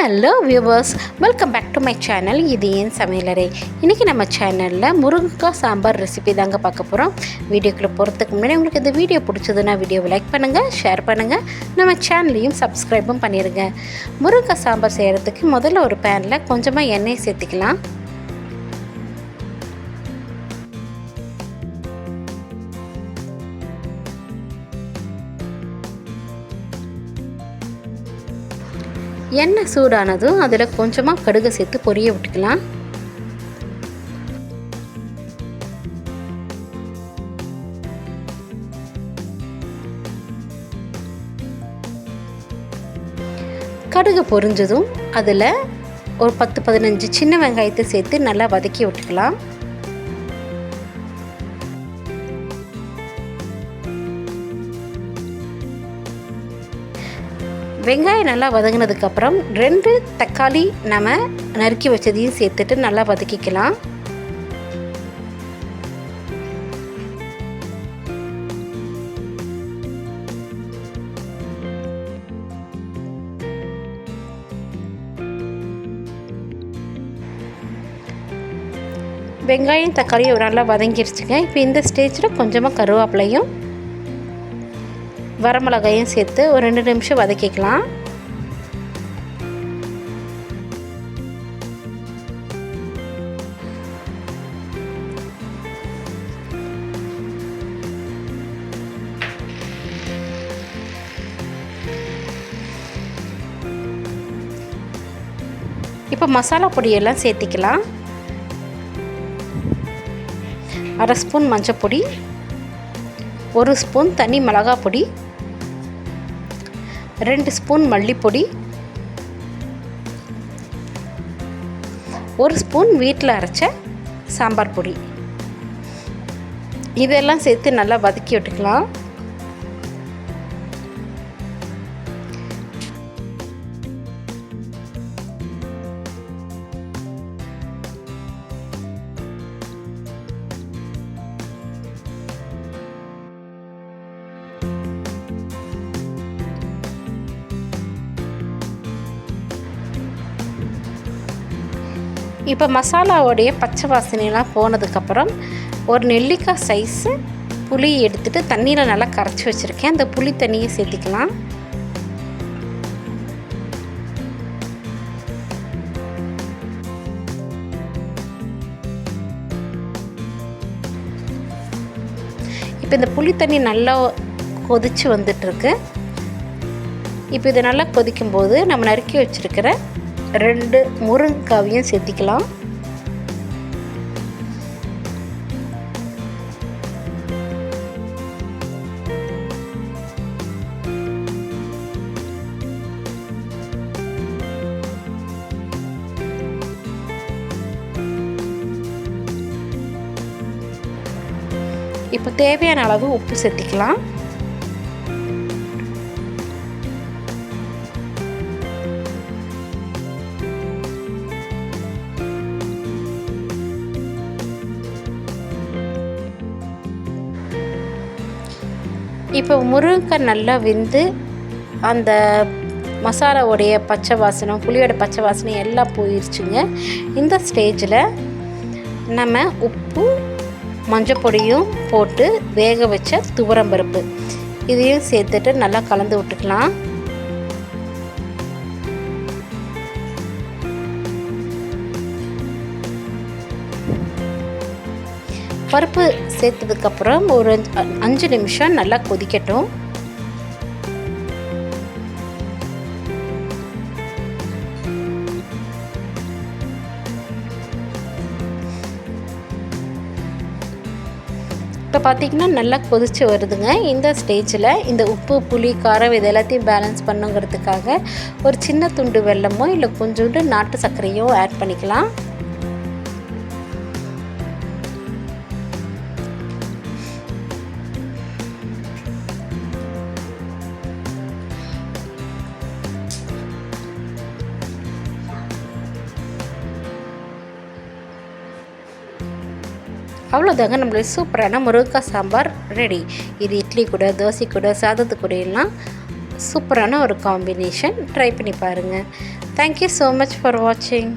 Hello viewers, welcome back to my channel. இது ஏன் சமையலறை. இன்றைக்கி நம்ம சேனலில் முருங்கைக்காய் சாம்பார் ரெசிபி தாங்க பார்க்க போகிறோம். வீடியோக்குள்ளே போகிறதுக்கு முன்னாடி உங்களுக்கு இந்த வீடியோ பிடிச்சதுன்னா வீடியோவை லைக் பண்ணுங்கள், ஷேர் பண்ணுங்கள், நம்ம சேனலையும் சப்ஸ்கிரைபும் பண்ணிடுங்க. முருங்கைக்காய் சாம்பார் செய்கிறதுக்கு முதல்ல ஒரு பேனில் கொஞ்சமாக எண்ணெய் சேர்த்துக்கலாம். எண்ணெய் சூடானதும் அதில் கொஞ்சமாக கடுகு சேர்த்து பொரிய விட்டுக்கலாம். கடுகு பொரிஞ்சதும் அதில் ஒரு 10-15 சின்ன வெங்காயத்தை சேர்த்து நல்லா வதக்கி விட்டுக்கலாம். வெங்காயம் நல்லா வதங்கினதுக்கப்புறம் 2 தக்காளி நம்ம நறுக்கி வச்சதையும் சேர்த்துட்டு நல்லா வதக்கிக்கலாம். வெங்காயம் தக்காளியும் நல்லா வதங்கிருச்சுங்க. இப்போ இந்த ஸ்டேஜில் கொஞ்சமாக கருவேப்பிலையும் வரமிளகாயும் சேர்த்து ஒரு 2 நிமிஷம் வதக்கிக்கலாம். இப்போ மசாலா பொடியெல்லாம் சேர்த்திக்கலாம். 1/2 ஸ்பூன் மஞ்சள் பொடி, 1 ஸ்பூன் தனி மிளகாய் பொடி, 2 ஸ்பூன் மல்லிப்பொடி, 1 ஸ்பூன் வீட்டில் அரைச்ச சாம்பார் பொடி, இதெல்லாம் சேர்த்து நல்லா வதக்கி விட்டுக்கலாம். இப்போ மசாலாவோடைய பச்சை வாசனையெல்லாம் போனதுக்கப்புறம் ஒரு நெல்லிக்காய் சைஸு புளி எடுத்துகிட்டு தண்ணியில் நல்லா கரைச்சி வச்சுருக்கேன். அந்த புளி தண்ணியை சேர்த்திக்கலாம். இப்போ இந்த புளி தண்ணி நல்லா கொதித்து வந்துட்டுருக்கு. இப்போ இது நல்லா கொதிக்கும்போது நம்ம நறுக்கி வச்சுருக்கிற 2 முருங்கைக்காயும் சேர்த்திக்கலாம். இப்போ தேவையான அளவு உப்பு சேர்த்திக்கலாம். இப்போ முருங்கைக்காய் நல்லா வெந்து அந்த மசாலாவுடைய பச்சை வாசனை, புளியோட பச்சை வாசனை எல்லாம் போயிடுச்சுங்க. இந்த ஸ்டேஜில் நம்ம உப்பு மஞ்சள் பொடியும் போட்டு வேக வச்ச துவரம்பருப்பு இதையும் சேர்த்துட்டு நல்லா கலந்து விட்டுக்கலாம். பருப்பு சேர்த்ததுக்கப்புறம் ஒரு 5 நிமிஷம் நல்லா கொதிக்கட்டும். இப்போ பார்த்திங்கன்னா நல்லா கொதித்து வருதுங்க. இந்த ஸ்டேஜில் இந்த உப்பு புளி காரம் இது எல்லாத்தையும் பேலன்ஸ் பண்ணுங்கிறதுக்காக ஒரு சின்ன துண்டு வெல்லமோ இல்லை கொஞ்சோண்டு நாட்டு சர்க்கரையோ ஆட் பண்ணிக்கலாம். அவ்வளோதாங்க, நம்மளுடைய சூப்பரான முருங்கைக்காய் சாம்பார் ரெடி. இது இட்லி கூட, தோசை கூட, சாதத்து கூட எல்லாம் சூப்பரான ஒரு காம்பினேஷன். ட்ரை பண்ணி பாருங்கள். தேங்க்யூ ஸோ மச் ஃபார் வாட்சிங்.